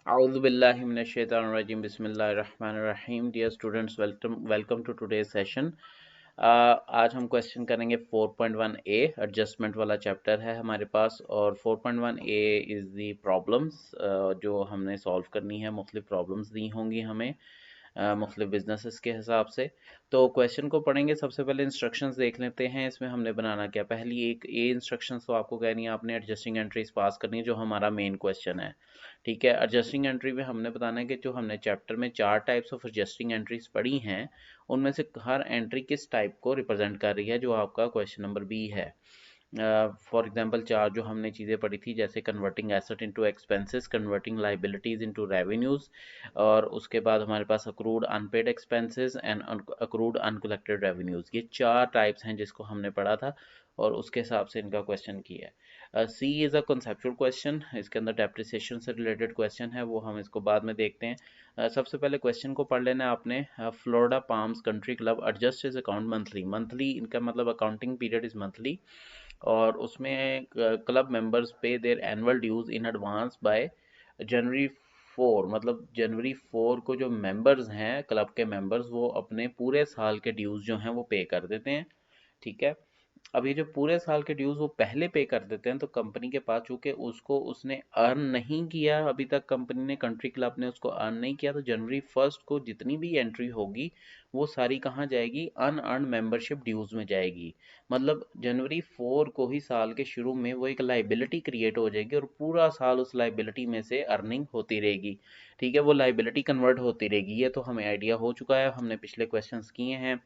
A'udhu Bismillahirrahmanirrahim. Dear students, welcome to today's session. आज हम question करेंगे 4.1a एडजस्टमेंट वाला चैप्टर है हमारे पास और 4.1a इज़ दी प्रॉब्लम्स जो हमने सॉल्व करनी है। मुख्तलिफ प्रॉब्लम्स दी होंगी हमें मुख्तलिफ बिजनेसेस के हिसाब से। तो क्वेश्चन को पढ़ेंगे, सबसे पहले इंस्ट्रक्शंस देख लेते हैं। इसमें हमने बनाना क्या, पहली एक ए इंस्ट्रक्शंस तो आपको कहनी है आपने एडजस्टिंग एंट्रीज पास करनी है, जो हमारा मेन क्वेश्चन है। ठीक है, एडजस्टिंग एंट्री में हमने बताना है कि जो हमने चैप्टर में 4 टाइप्स ऑफ एडजस्टिंग एंट्रीज पढ़ी हैं, उनमें से हर एंट्री किस टाइप को रिप्रेजेंट कर रही है, जो आपका क्वेश्चन नंबर बी है। फॉर एग्जांपल 4 जो हमने चीज़ें पढ़ी थी, जैसे converting asset into expenses, converting liabilities into revenues, और उसके बाद हमारे पास accrued unpaid expenses and accrued uncollected revenues. ये 4 टाइप्स हैं जिसको हमने पढ़ा था और उसके हिसाब से इनका क्वेश्चन किया है। सी इज़ अ कॉन्सेप्चुअल क्वेश्चन, इसके अंदर डेप्रिसिएशन से रिलेटेड क्वेश्चन है, वो हम इसको बाद में देखते हैं। सबसे पहले क्वेश्चन को पढ़ लेना है आपने। Florida Palms country club adjust is account monthly. Monthly इनका मतलब अकाउंटिंग पीरियड इज मंथली, और उसमें club members pay their annual dues in advance by January 4। मतलब जनवरी 4 को जो मेंबर्स हैं, क्लब के मेंबर्स, वो अपने पूरे साल के ड्यूज जो हैं वो पे कर देते हैं। ठीक है, अब ये जो पूरे साल के ड्यूज वो पहले पे कर देते हैं, तो कंपनी के पास चूंकि उसको उसने अर्न नहीं किया अभी तक, कंपनी ने, कंट्री क्लब ने उसको अर्न नहीं किया, तो जनवरी 1 को जितनी भी एंट्री होगी वो सारी कहाँ जाएगी, अनअर्न मेंबरशिप ड्यूज में जाएगी। मतलब जनवरी 4 को ही साल के शुरू में वो एक लाइबिलिटी क्रिएट हो जाएगी और पूरा साल उस लाइबिलिटी में से अर्निंग होती रहेगी। ठीक है, वो लाइबिलिटी कन्वर्ट होती रहेगी। ये तो हमें आइडिया हो चुका है, हमने पिछले क्वेश्चंस किए हैं।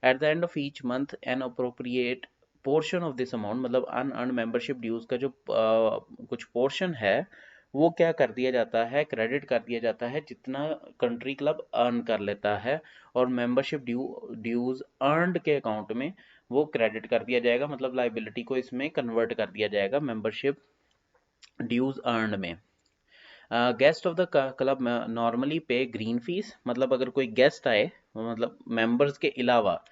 Eight the end of each month an appropriate portion of this amount, मतलब अनअर्न मेंबरशिप ड्यूज का जो कुछ पोर्शन है वो क्या कर दिया जाता है, क्रेडिट कर दिया जाता है, जितना कंट्री क्लब अर्न कर लेता है, और मेंबरशिप ड्यूज अर्नड के अकाउंट में वो क्रेडिट कर दिया जाएगा। मतलब लाइबिलिटी को इसमें कन्वर्ट कर दिया जाएगा मेंबरशिप ड्यूज अर्नड में। Guest of the club normally पे ग्रीन फीस, मतलब अगर कोई गेस्ट आए, मतलब मेंबर्स के अलावा,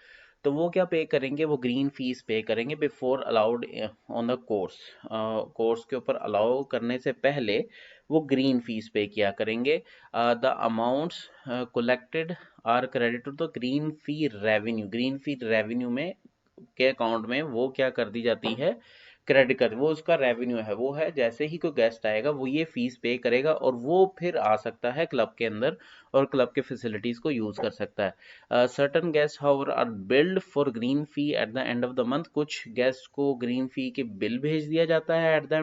तो वो क्या पे करेंगे, वो ग्रीन फीस पे करेंगे before allowed on the course. Course के ऊपर अलाउ करने से पहले वो ग्रीन फीस पे किया करेंगे। The amounts collected are credited to green fee revenue. Green fee revenue में के अकाउंट में वो क्या कर दी जाती है, क्रेडिट कर, वो उसका रेवेन्यू है, वो है जैसे ही कोई गेस्ट आएगा वो ये फीस पे करेगा और वो फिर आ सकता है क्लब के अंदर और क्लब के फैसिलिटीज को यूज कर सकता है। Certain guest however are build for green fee at the end of the month. कुछ गेस्ट को ग्रीन फी के बिल भेज दिया जाता है at the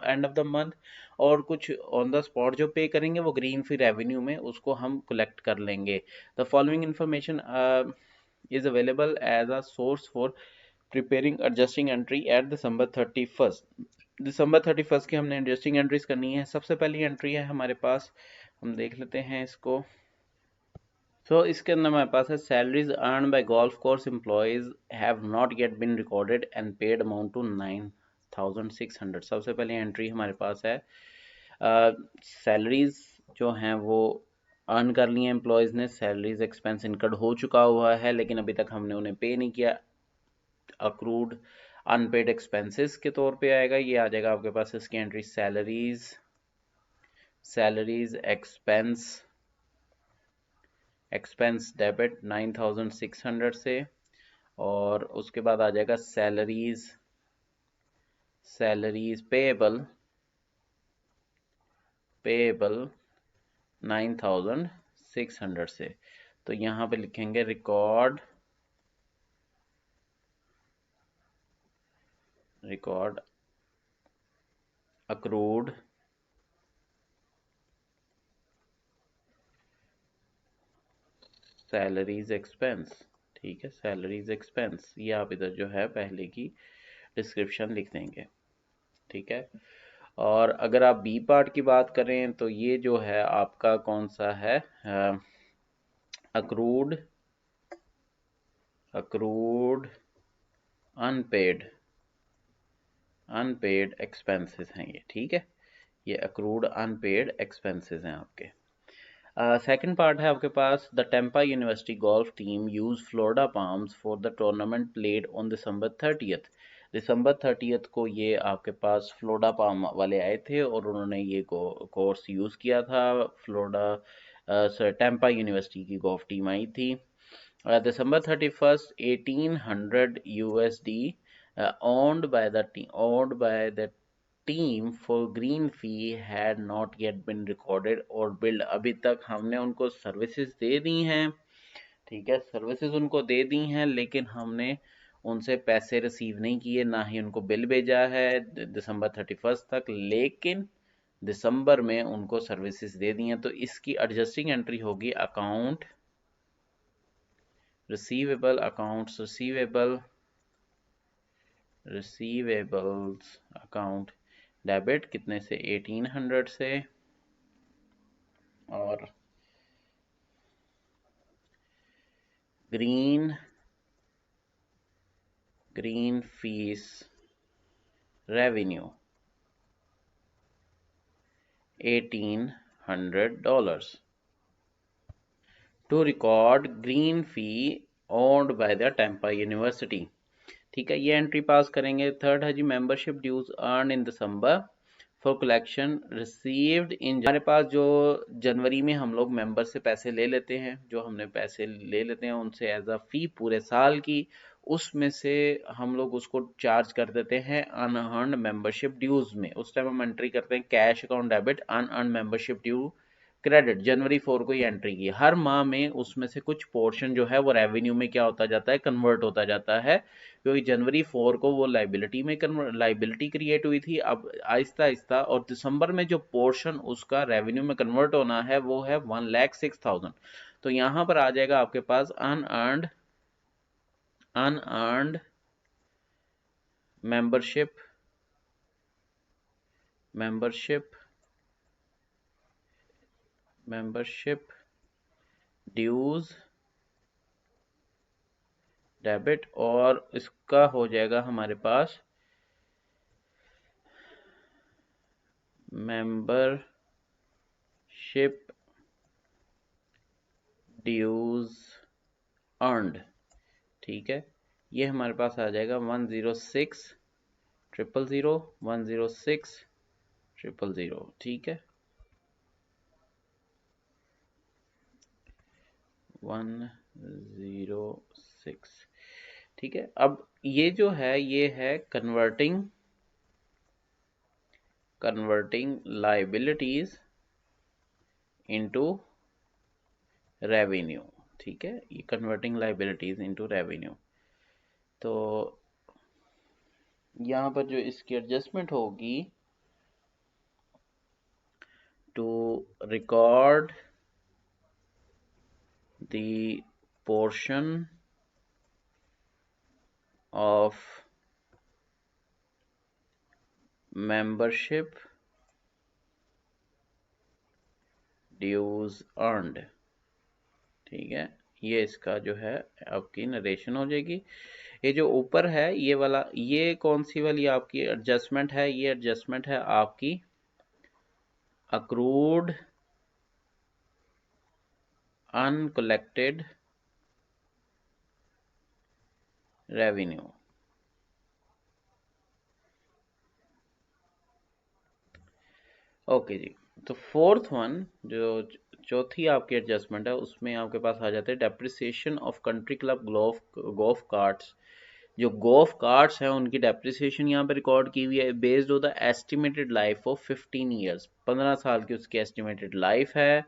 end of the month, और कुछ ऑन द स्पॉट जो पे करेंगे वो ग्रीन फी रेवेन्यू में उसको हम कलेक्ट कर लेंगे। The following information is available as a source for preparing adjusting entry at December 31st। December 31st की हमने एडजस्टिंग एंट्रीज करनी है। सबसे पहली एंट्री है हमारे पास, हम देख लेते हैं इसको। इसके अंदर हमारे पास है salaries earn by golf course employees have not yet been recorded and paid amount to 9,600। सबसे पहली एंट्री हमारे पास है सैलरीज जो हैं वो अर्न कर ली हैं एम्प्लॉयज़ ने, सैलरीज एक्सपेंस इनकर्ड हो चुका हुआ है लेकिन अभी तक हमने उन्हें पे नहीं किया। अक्रूड अनपेड एक्सपेंसेस के तौर पे आएगा, ये आ जाएगा आपके पास इसकी एंट्री सैलरीज एक्सपेंस डेबिट 9,600 से, और उसके बाद आ जाएगा सैलरीज पेएबल 9,600 से। तो यहाँ पे लिखेंगे रिकॉर्ड अक्रूड सैलरीज एक्सपेंस। ठीक है, सैलरीज एक्सपेंस, ये आप इधर जो है पहले की डिस्क्रिप्शन लिख देंगे। ठीक है, और अगर आप बी पार्ट की बात करें तो ये जो है आपका कौन सा है, अक्रूड अनपेड एक्सपेंसेस हैं ये। ठीक है, ये अक्रूड अनपेड एक्सपेंसेस हैं आपके। सेकंड पार्ट है आपके पास, the Tampa University golf team use Florida Palms for the tournament played on December 30th। दिसंबर 30 को ये आपके पास फ्लोरिडा पाम वाले आए थे और उन्होंने ये कोर्स यूज़ किया था। फ्लोरिडा टैम्पा यूनिवर्सिटी की गोल्फ टीम आई थी। December 31st, 1800 USD owned by the team for green fee had not yet been recorded और बिल्ड अभी तक हमने उनको सर्विसेज दे दी हैं, ठीक है, सर्विसेज उनको दे दी हैं, लेकिन हमने उनसे पैसे रिसीव नहीं किए, ना ही उनको बिल भेजा है दिसंबर 31 तक, लेकिन दिसंबर में उनको सर्विसेज दे दी हैं। तो इसकी एडजस्टिंग एंट्री होगी account receivable, accounts receivables account debit कितने से 1800 से, और green fees revenue $1800 to record green fee owned by the Tampa University. ठीक है, ये एंट्री पास करेंगे। थर्ड है G membership dues earned in दिसंबर फॉर कलेक्शन रिसीव्ड इन। हमारे पास जो जनवरी में हम लोग मेंबर से पैसे ले लेते हैं, जो हमने पैसे ले लेते हैं उनसे एज अ फी पूरे साल की, उसमें से हम लोग उसको चार्ज कर देते हैं अनअर्न्ड मेंबरशिप ड्यूज में। उस टाइम हम एंट्री करते हैं cash account debit unearned membership due credit. जनवरी 4 को ये एंट्री की। हर माह में उसमें से कुछ पोर्शन जो है वो रेवेन्यू में क्या होता जाता है, कन्वर्ट होता जाता है, क्योंकि जनवरी 4 को वो लाइबिलिटी क्रिएट हुई थी। अब आहिस्ता आहिस्ता और दिसंबर में जो पोर्शन उसका रेवेन्यू में कन्वर्ट होना है वो है 1,06,000। तो यहां पर आ जाएगा आपके पास अनअर्न्ड मेंबरशिप ड्यूज डेबिट, और इसका हो जाएगा हमारे पास मेंबरशिप ड्यूज अर्न्ड। ठीक है, ये हमारे पास आ जाएगा 106,000 106,000। ठीक है, 106। ठीक है, अब ये जो है ये है कन्वर्टिंग लाइबिलिटीज इनटू रेवेन्यू। ठीक है, ये कन्वर्टिंग लाइबिलिटीज इनटू रेवेन्यू। तो यहां पर जो इसकी एडजस्टमेंट होगी, to record the portion of membership dues earned। ठीक है, ये इसका जो है आपकी नरेशन हो जाएगी। ये जो ऊपर है ये वाला, ये कौन सी वाली आपकी एडजस्टमेंट है, ये एडजस्टमेंट है आपकी अक्रूड अनकलेक्टेड रेवेन्यू। ओके जी, तो फोर्थ वन जो चौथी आपकी एडजस्टमेंट है उसमें आपके पास आ जाते हैं depreciation of country club golf carts. जो गोल्फ कार्ट्स हैं उनकी डेप्रिसिएशन यहाँ पे रिकॉर्ड की हुई है based on the estimated life of 15 years. 15 साल की उसकी एस्टिमेटेड लाइफ है।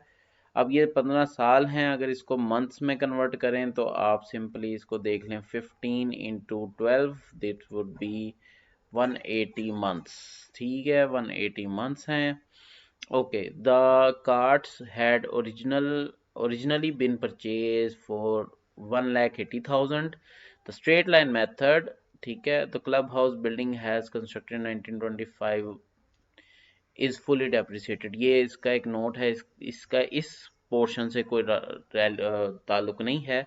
अब ये 15 साल हैं, अगर इसको मंथ्स में कन्वर्ट करें तो आप सिंपली इसको देख लें, 15 into 12 that would be 180 months. ठीक है, 180 मंथ्स हैं। Okay, the cards had originally been purchased for 1,80,000। The straight line method, ठीक है, the club house building has constructed 1925 is fully depreciated. ये इसका एक नोट है, इसका इस पोर्शन से कोई ताल्लुक नहीं है।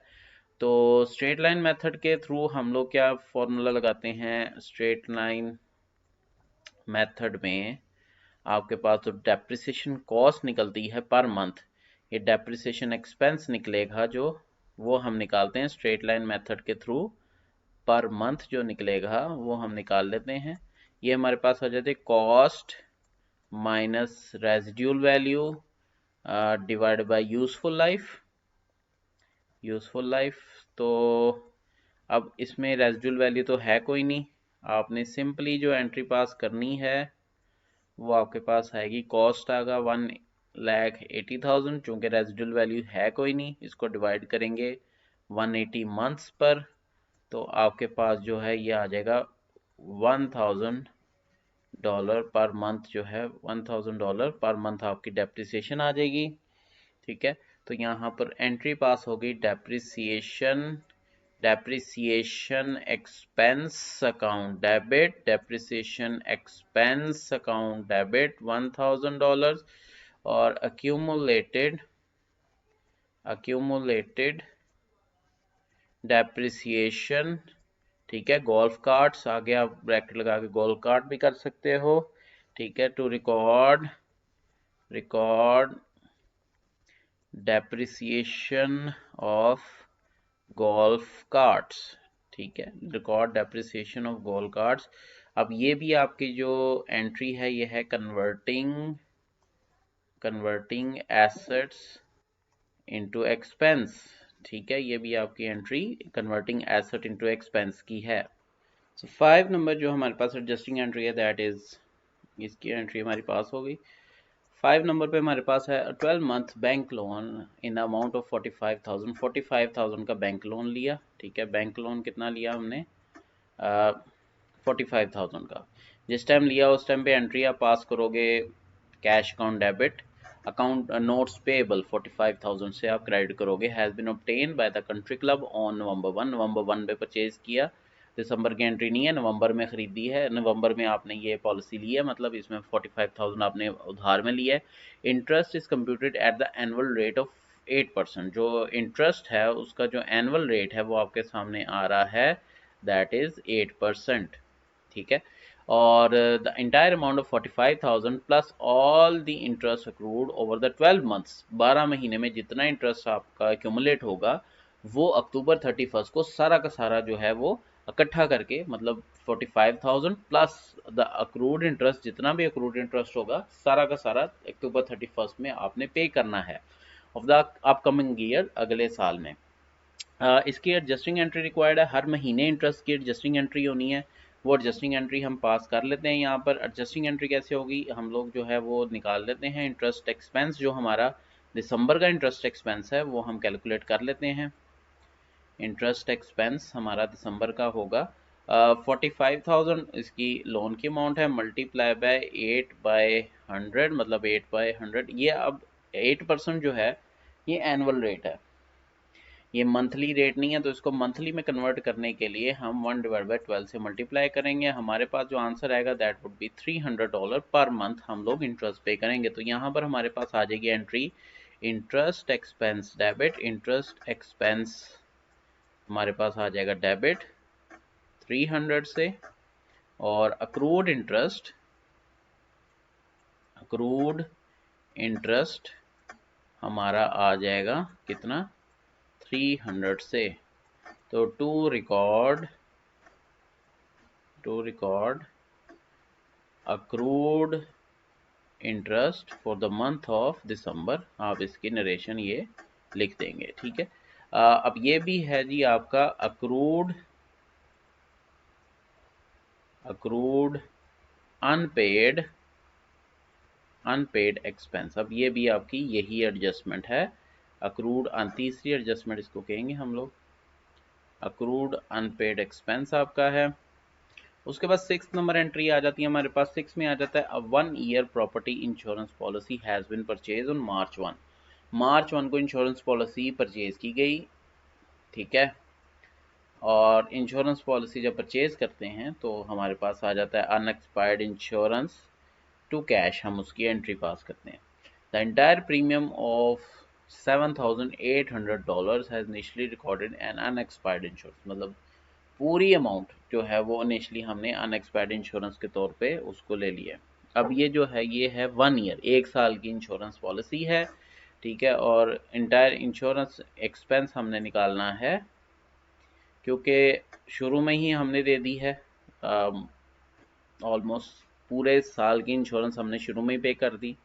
तो स्ट्रेट लाइन मेथड के थ्रू हम लोग क्या फॉर्मूला लगाते हैं, स्ट्रेट लाइन मेथड में आपके पास जो डेप्रिसिएशन कॉस्ट निकलती है पर मंथ, ये डेप्रिसिएशन एक्सपेंस निकलेगा जो, वो हम निकालते हैं स्ट्रेट लाइन मेथड के थ्रू पर मंथ जो निकलेगा वो हम निकाल लेते हैं। ये हमारे पास आ जाते हैं cost minus residual value divide by useful life. तो अब इसमें रेजिड्यूल वैल्यू तो है कोई नहीं, आपने सिंपली जो एंट्री पास करनी है वो आपके पास आएगी, कॉस्ट आएगा 1,80,000, चूंकि रेजिड्यूल वैल्यू है कोई नहीं, इसको डिवाइड करेंगे 180 मंथ्स पर, तो आपके पास जो है ये आ जाएगा $1,000 पर मंथ, जो है $1,000 पर मंथ आपकी डेप्रिसिएशन आ जाएगी। ठीक है, तो यहाँ पर एंट्री पास होगी डेप्रिसिएशन एक्सपेंस अकाउंट डेबिट $1,000 और accumulated डेप्रिसिएशन। ठीक है, गोल्फ कार्ट्स आगे आप ब्रैकेट लगा के गोल्फ कार्ट भी कर सकते हो। ठीक है, to record depreciation of golf carts. ठीक है, record depreciation of golf carts. अब ये भी आपकी जो एंट्री है ये है कन्वर्टिंग एसेट्स इनटू एक्सपेंस। ठीक है, ये भी आपकी entry converting asset into expense की है। सो 5 नंबर जो हमारे पास एडजस्टिंग एंट्री है दैट इज, इसकी एंट्री हमारी पास हो गई। 5 नंबर पे हमारे पास है 12 month bank loan in amount of 45,000 का बैंक लोन लिया। ठीक है, बैंक लोन कितना लिया हमने, 45,000 का। जिस टाइम लिया उस टाइम पे एंट्री आप पास करोगे cash account debit, account notes payable 45,000 से आप क्रेडिट करोगे। Has been obtain by the country club on November 1 पे परचेज किया, दिसंबर की एंट्री नहीं है, नवंबर में खरीदी है, नवंबर में आपने ये पॉलिसी ली है, मतलब इसमें 45,000 आपने उधार में लिया है। Interest is computed at the annual rate of 8%। जो इंटरेस्ट है उसका जो एनुअल रेट है वो आपके सामने आ रहा है, दैट इज 8%। ठीक है, और the entire amount of 45,000 plus all the interest accrued over the 12 months, 12 महीने में जितना इंटरेस्ट आपका एक्यूमुलेट होगा वो अक्टूबर 31 को सारा का सारा जो है वो इकट्ठा करके, मतलब 45,000 प्लस द अक्रूड इंटरेस्ट, जितना भी अक्रूड इंटरेस्ट होगा सारा का सारा अक्टूबर 31 में आपने पे करना है ऑफ द अपकमिंग ईयर, अगले साल में। इसकी एडजस्टिंग एंट्री रिक्वायर्ड है, हर महीने इंटरेस्ट की एडजस्टिंग एंट्री होनी है, वो एडजस्टिंग एंट्री हम पास कर लेते हैं। यहाँ पर एडजस्टिंग एंट्री कैसे होगी, हम लोग जो है वो निकाल लेते हैं इंटरेस्ट एक्सपेंस, जो हमारा दिसंबर का इंटरेस्ट एक्सपेंस है वो हम कैलकुलेट कर लेते हैं। इंटरेस्ट एक्सपेंस हमारा दिसंबर का होगा 45,000, इसकी लोन की अमाउंट है, मल्टीप्लाई बाय 8/100, मतलब 8/100। ये अब 8% जो है ये एनुअल रेट है, ये मंथली रेट नहीं है, तो इसको मंथली में कन्वर्ट करने के लिए हम 1/12 से मल्टीप्लाई करेंगे। हमारे पास जो आंसर आएगा that would be $300 per month हम लोग इंटरेस्ट पे करेंगे। तो यहाँ पर हमारे पास आ जाएगी entry interest expense debit, interest expense हमारे पास आ जाएगा डेबिट 300 से, और अक्रूड इंटरेस्ट हमारा आ जाएगा कितना, 300 से। तो to record accrued interest for the month of December, आप इसकी नरेशन ये लिख देंगे। ठीक है, अब ये भी है जी आपका अक्रूड अनपेड एक्सपेंस। अब ये भी आपकी यही एडजस्टमेंट है, अक्रूड, तीसरी एडजस्टमेंट इसको कहेंगे हम लोग, अक्रूड अनपेड एक्सपेंस आपका है। उसके बाद 6 नंबर एंट्री आ जाती है हमारे पास, 6 में आ जाता है 1 year property insurance policy has been purchase on March 1 को इंश्योरेंस पॉलिसी परचेज की गई। ठीक है, और इंश्योरेंस पॉलिसी जब परचेज करते हैं तो हमारे पास आ जाता है अनएक्सपायर्ड इंश्योरेंस टू कैश, हम उसकी एंट्री पास करते हैं। The entire premium of $7,800 has initially recorded an unexpired insurance, मतलब पूरी अमाउंट जो है वो इनिशियली हमने अनएक्सपायर्ड इंश्योरेंस के तौर पे उसको ले लिया। अब ये जो है ये है 1 ईयर, 1 साल की इंश्योरेंस पॉलिसी है। ठीक है, और इंटायर इंश्योरेंस एक्सपेंस हमने निकालना है क्योंकि शुरू में ही हमने दे दी है, ऑलमोस्ट पूरे साल की इंश्योरेंस हमने शुरू में ही पे कर दी।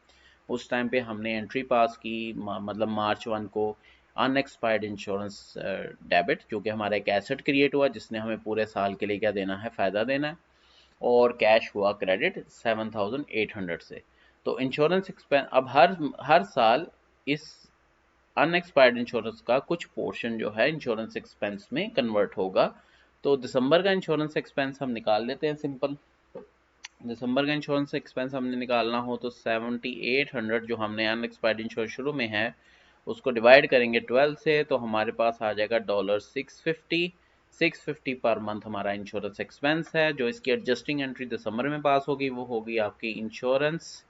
उस टाइम पे हमने एंट्री पास की, मतलब मार्च 1 को अनएक्सपायर्ड इंश्योरेंस डेबिट, जो कि हमारा एक एसेट क्रिएट हुआ जिसने हमें पूरे साल के लिए क्या देना है, फ़ायदा देना है, और कैश हुआ क्रेडिट 7,800 से। तो इंश्योरेंस एक्सपेंस अब हर साल इस अनएक्सपायर्ड इंश्योरेंस का कुछ पोर्शन जो है इंश्योरेंस एक्सपेंस में कन्वर्ट होगा। तो दिसंबर का इंश्योरेंस एक्सपेंस हम निकाल लेते हैं सिंपल। दिसंबर का इंश्योरेंस एक्सपेंस हमने निकालना हो तो 7,800 जो हमने अनएक्सपायर्ड इंश्योरेंस शुरू में है उसको डिवाइड करेंगे 12 से, तो हमारे पास आ जाएगा $650 पर मंथ हमारा इंश्योरेंस एक्सपेंस है। जो इसकी एडजस्टिंग एंट्री दिसंबर में पास होगी वो होगी आपकी इंश्योरेंस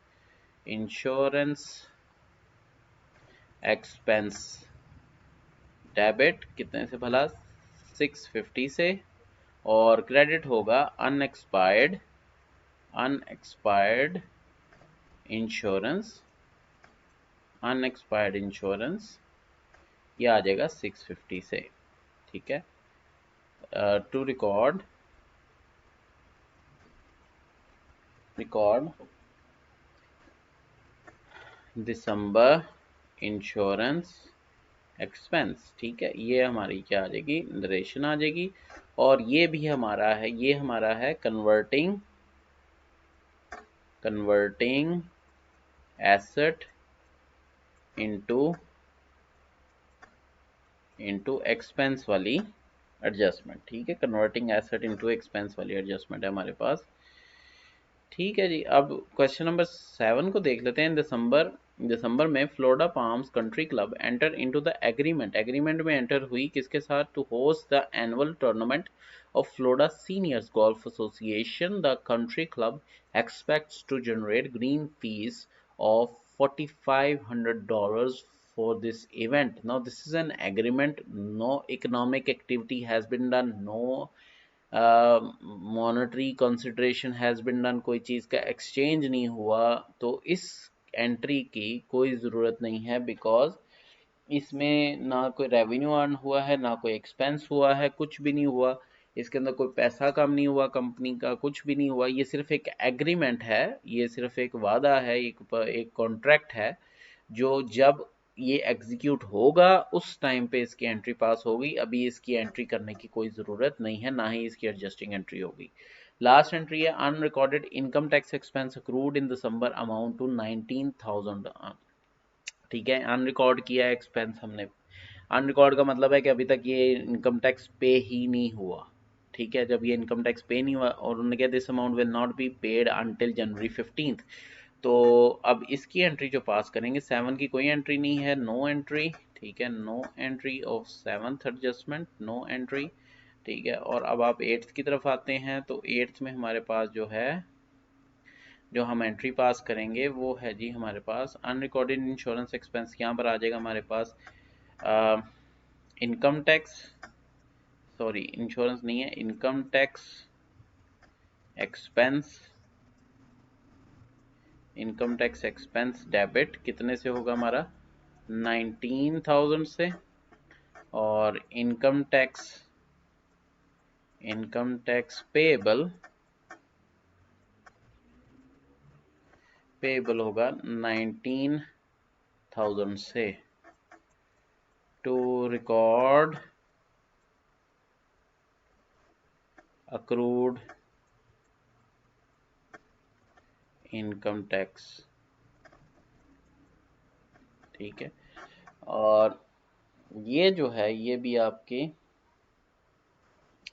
एक्सपेंस डेबिट कितने से भला, 650 से, और क्रेडिट होगा अनएक्सपायर्ड इंश्योरेंस ये आ जाएगा 650 से। ठीक है, to record December insurance expense. ठीक है, ये हमारी क्या आ जाएगी, नरेशन आ जाएगी। और ये भी हमारा है, ये हमारा है कन्वर्टिंग एसेट इनटू एक्सपेंस वाली एडजस्टमेंट। ठीक है, कन्वर्टिंग एसेट इनटू एक्सपेंस वाली एडजस्टमेंट है हमारे पास। ठीक है जी, अब क्वेश्चन नंबर 7 को देख लेते हैं। दिसंबर में Florida Palms country club enter into the agreement में एंटर हुई किसके साथ, to host the annual tournament of Florida seniors golf association. The country club expects to generate green fees of $4,500 for this event. Now this is an agreement, no economic activity has been done, no monetary consideration has been done, कोई चीज़ का exchange नहीं हुआ, तो इस entry की कोई ज़रूरत नहीं है, बिकॉज इसमें ना कोई रेवेन्यू अर्न हुआ है, ना कोई एक्सपेंस हुआ है, कुछ भी नहीं हुआ। इसके अंदर कोई पैसा कम नहीं हुआ कंपनी का, कुछ भी नहीं हुआ। ये सिर्फ एक एग्रीमेंट है, ये सिर्फ एक वादा है, एक कॉन्ट्रैक्ट है, जो जब ये एग्जीक्यूट होगा उस टाइम पे इसकी एंट्री पास होगी। अभी इसकी एंट्री करने की कोई ज़रूरत नहीं है, ना ही इसकी एडजस्टिंग एंट्री होगी। लास्ट एंट्री है unrecorded income tax expense accrued in December amount to 19,000। ठीक है, अनरिकॉर्ड किया है एक्सपेंस हमने। अनरिकॉर्ड का मतलब है कि अभी तक ये इनकम टैक्स पे ही नहीं हुआ। ठीक है, जब ये इनकम टैक्स पे नहीं हुआ और उन्होंने कहा this amount will not be paid until January 15th, तो अब इसकी एंट्री जो पास करेंगे, 7 की कोई एंट्री नहीं है, नो एंट्री। ठीक है, no entry of 7th adjustment, no entry. ठीक है, और अब आप 8th की तरफ आते हैं, तो 8th में हमारे पास जो है, जो हम एंट्री पास करेंगे वो है जी हमारे पास अनरिकॉर्डेड इंश्योरेंस एक्सपेंस। यहाँ पर आ जाएगा हमारे पास इनकम टैक्स, सॉरी इंश्योरेंस नहीं है, इनकम टैक्स एक्सपेंस डेबिट कितने से होगा हमारा, 19,000 से, और इनकम टैक्स पेबल होगा 19,000 से, to record accrued income tax. ठीक है, और ये जो है ये भी आपके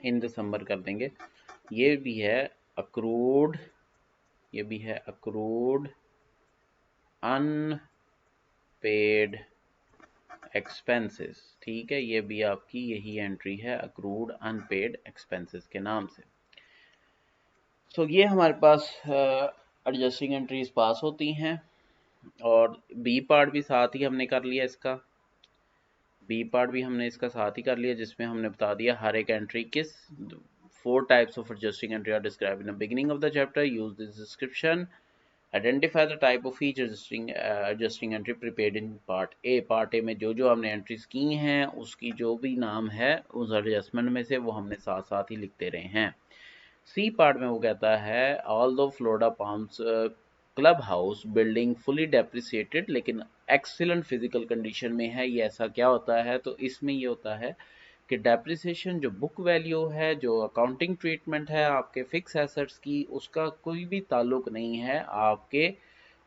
इन दिसंबर कर देंगे। ये भी है अक्रूड अनपेड एक्सपेंसेस। ठीक है, ये भी आपकी यही एंट्री है, अक्रूड अनपेड एक्सपेंसेस के नाम से। सो ये हमारे पास एडजस्टिंग एंट्रीज पास होती हैं, और बी पार्ट भी साथ ही हमने कर लिया इसका साथ ही कर लिया, जिसमें हमने बता दिया हर एक एंट्री किस 4 types of adjusting entry are described in the beginning of the chapter. Use this description identify the type of each adjusting entry prepared in part A. Part A में जो जो हमने एंट्रीज की हैं उसकी जो भी नाम है उस एडजस्टमेंट में से वो हमने साथ साथ ही लिखते रहे हैं। सी पार्ट में वो कहता है ऑल दो Florida palms club house building fully depreciated लेकिन एक्सीलेंट फिजिकल कंडीशन में है। ये ऐसा क्या होता है? तो इसमें ये होता है कि डेप्रिसिएशन जो बुक वैल्यू है, जो अकाउंटिंग ट्रीटमेंट है आपके फिक्स एसेट्स की, उसका कोई भी ताल्लुक नहीं है आपके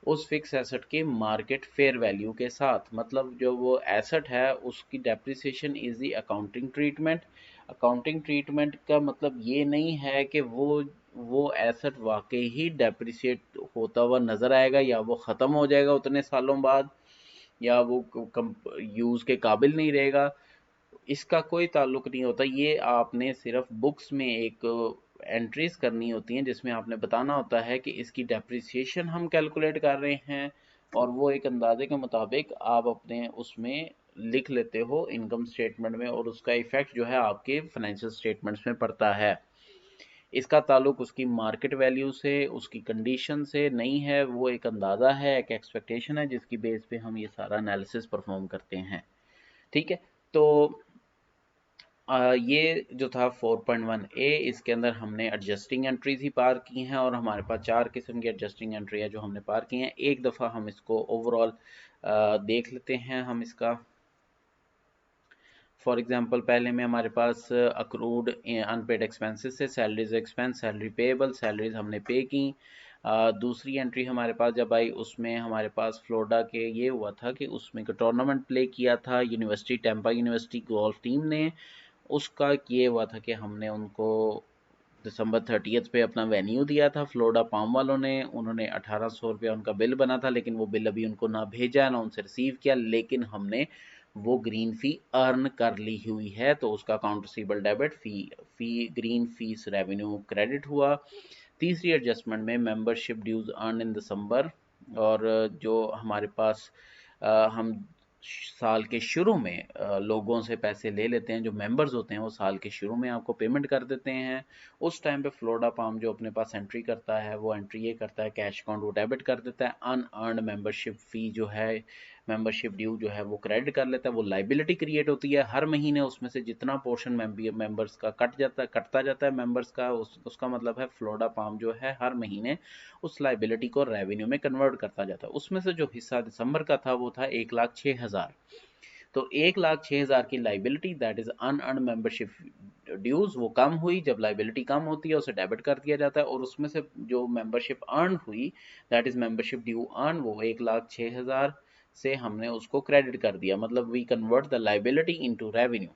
उस फिक्स एसेट के मार्केट फेयर वैल्यू के साथ। मतलब जो वो एसेट है उसकी depreciation is the accounting treatment. Accounting treatment का मतलब ये नहीं है कि वो एसेट वाकई ही डेप्रिसिएट होता हुआ नजर आएगा या वो ख़त्म हो जाएगा उतने सालों बाद या वो यूज़ के काबिल नहीं रहेगा। इसका कोई ताल्लुक नहीं होता। ये आपने सिर्फ बुक्स में एक एंट्रीज करनी होती हैं जिसमें आपने बताना होता है कि इसकी डेप्रिसिएशन हम कैलकुलेट कर रहे हैं और वो एक अंदाजे के मुताबिक आप अपने उसमें लिख लेते हो इनकम स्टेटमेंट में और उसका इफेक्ट जो है आपके फाइनेंशियल स्टेटमेंट्स में पड़ता है। इसका ताल्लुक उसकी मार्केट वैल्यू से, उसकी कंडीशन से नहीं है। वो एक अंदाजा है, एक एक्सपेक्टेशन है जिसकी बेस पे हम ये सारा एनालिसिस परफॉर्म करते हैं। ठीक है, तो ये जो था 4.1 ए, इसके अंदर हमने एडजस्टिंग एंट्रीज ही पार की हैं और हमारे पास 4 किस्म की एडजस्टिंग एंट्री है जो हमने पार की हैं। एक दफ़ा हम इसको ओवरऑल देख लेते हैं हम इसका। फॉर एग्जांपल पहले में हमारे पास अक्रूड अनपेड एक्सपेंसेस से salaries expense, salary payable, salaries हमने पे की। दूसरी एंट्री हमारे पास जब आई उसमें हमारे पास फ्लोरिडा के ये हुआ था कि उसमें एक टूर्नामेंट प्ले किया था university, Tampa University golf team ने। उसका ये हुआ था कि हमने उनको दिसंबर 30 पे अपना वेन्यू दिया था फ्लोरिडा पाम वालों ने। उन्होंने 1800 रुपया उनका बिल बना था लेकिन वो बिल अभी उनको ना भेजा ना उनसे रिसीव किया, लेकिन हमने वो ग्रीन फी अर्न कर ली हुई है तो उसका अकाउंट रिसीवेबल डेबिट, फी ग्रीन फीस रेवेन्यू क्रेडिट हुआ। तीसरी एडजस्टमेंट में मेंबरशिप ड्यूज अर्न इन दिसंबर, और जो हमारे पास हम साल के शुरू में लोगों से पैसे ले लेते हैं, जो मेंबर्स होते हैं वो साल के शुरू में आपको पेमेंट कर देते हैं। उस टाइम पे फ्लोरिडा पाम जो अपने पास एंट्री करता है वो एंट्री ये करता है कैश अकाउंट वो डेबिट कर देता है, अनअर्न्ड मेंबरशिप फी जो है, मेंबरशिप ड्यू जो है वो क्रेडिट कर लेता है। वो लाइबिलिटी क्रिएट होती है हर महीने, उसमें से जितना पोर्शन मेंबर्स का कटता जाता है मेंबर्स का, उसका मतलब है फ्लोरिडा पाम जो है हर महीने उस लाइबिलिटी को रेवेन्यू में कन्वर्ट करता जाता है। उसमें से जो हिस्सा दिसंबर का था वो था 1,06,000। तो 1,06,000 की liability that is unearned membership dues वो कम हुई। जब लाइबिलिटी कम होती है उसे डेबिट कर दिया जाता है और उसमें से जो मेंबरशिप अर्न हुई that is membership due earn, वो 1,06,000 से हमने उसको क्रेडिट कर दिया। मतलब we convert the liability into revenue.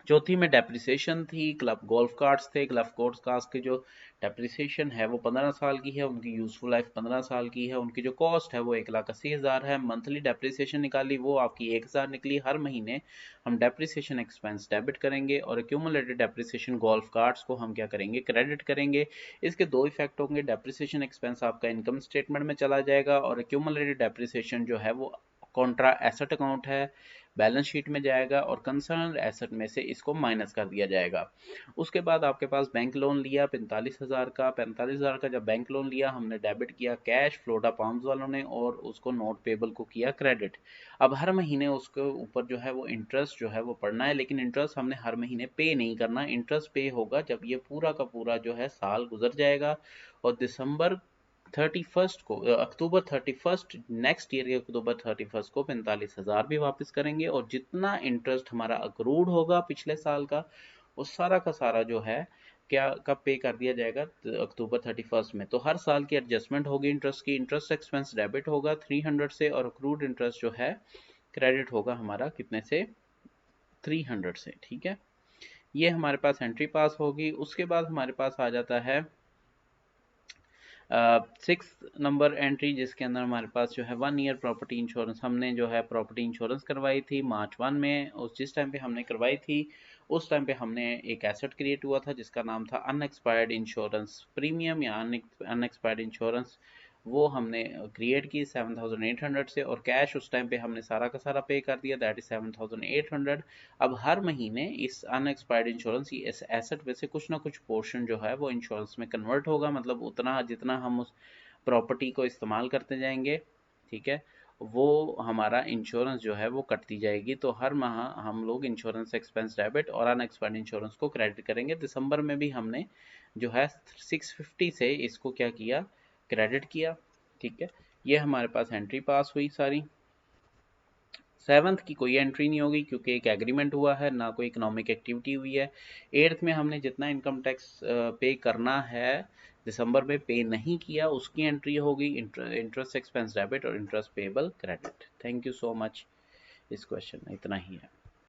चौथी में डेप्रिसिएशन थी, क्लब गोल्फ कार्ड्स थे। क्लब गोल्फ कार्ड्स की जो डेप्रिसिएशन है वो 15 साल की है, उनकी यूजफुल लाइफ 15 साल की है। उनकी जो कॉस्ट है वो 1,80,000 है। मंथली डेप्रिसिएशन निकाली वो आपकी 1,000 निकली। हर महीने हम डेप्रिसिएशन एक्सपेंस डेबिट करेंगे और एक्यूमुलेटेड डेप्रिसिएशन गोल्फ कार्ड्स को हम क्या करेंगे, क्रेडिट करेंगे। इसके दो इफेक्ट होंगे, डेप्रिसिएशन एक्सपेंस आपका इनकम स्टेटमेंट में चला जाएगा और एक्यूमुलेटेड डेप्रिसिएशन जो है वो कॉन्ट्रा एसेट अकाउंट है, बैलेंस शीट में जाएगा और कंसर्न एसेट में से इसको माइनस कर दिया जाएगा। उसके बाद आपके पास बैंक लोन लिया 45,000 का। 45,000 का जब बैंक लोन लिया हमने डेबिट किया कैश फ्लोरिडा पाम्स वालों ने और उसको नोट पेबल को किया क्रेडिट। अब हर महीने उसके ऊपर जो है वो इंटरेस्ट जो है वो पड़ना है, लेकिन इंटरेस्ट हमने हर महीने पे नहीं करना। इंटरेस्ट पे होगा जब ये पूरा का पूरा जो है साल गुजर जाएगा और दिसंबर 31 को, अक्टूबर 31 नेक्स्ट ईयर के अक्टूबर 31 को 45,000 भी वापस करेंगे और जितना इंटरेस्ट हमारा अक्रूड होगा पिछले साल का वो सारा का सारा जो है क्या कब पे कर दिया जाएगा, अक्टूबर 31 में। तो हर साल की एडजस्टमेंट होगी इंटरेस्ट की। इंटरेस्ट एक्सपेंस डेबिट होगा 300 से और अक्रूड इंटरेस्ट जो है क्रेडिट होगा हमारा कितने से, 300 से। ठीक है, ये हमारे पास एंट्री पास होगी। उसके बाद हमारे पास आ जाता है 6 नंबर एंट्री जिसके अंदर हमारे पास जो है 1 ईयर प्रॉपर्टी इंश्योरेंस। हमने जो है प्रॉपर्टी इंश्योरेंस करवाई थी मार्च 1 में। उस जिस टाइम पे हमने करवाई थी उस टाइम पे हमने एक एसेट क्रिएट हुआ था जिसका नाम था अनएक्सपायर्ड इंश्योरेंस प्रीमियम या अनएक्सपायर्ड इंश्योरेंस। वो हमने क्रिएट की 7,800 से और कैश उस टाइम पे हमने सारा का सारा पे कर दिया दैट इज 7,800। अब हर महीने इस अनएक्सपायर्ड इंश्योरेंस इस एसेट में से कुछ ना कुछ पोर्शन जो है वो इंश्योरेंस में कन्वर्ट होगा। मतलब उतना जितना हम उस प्रॉपर्टी को इस्तेमाल करते जाएंगे, ठीक है, वो हमारा इंश्योरेंस जो है वो कटती जाएगी। तो हर माह हम लोग इंश्योरेंस एक्सपेंस डेबिट और अनएक्सपायर्ड इंश्योरेंस को क्रेडिट करेंगे। दिसंबर में भी हमने जो है 650 से इसको क्या किया, क्रेडिट किया, ठीक है। ये हमारे पास एंट्री पास हुई सारी। 7th की कोई एंट्री नहीं होगी क्योंकि एक एग्रीमेंट हुआ है, ना कोई इकोनॉमिक एक्टिविटी हुई है। 8th में हमने जितना इनकम टैक्स पे करना है दिसंबर में पे नहीं किया, उसकी एंट्री होगी इंटरेस्ट एक्सपेंस डेबिट और interest payable credit. Thank you so much. इस क्वेश्चन में इतना ही है।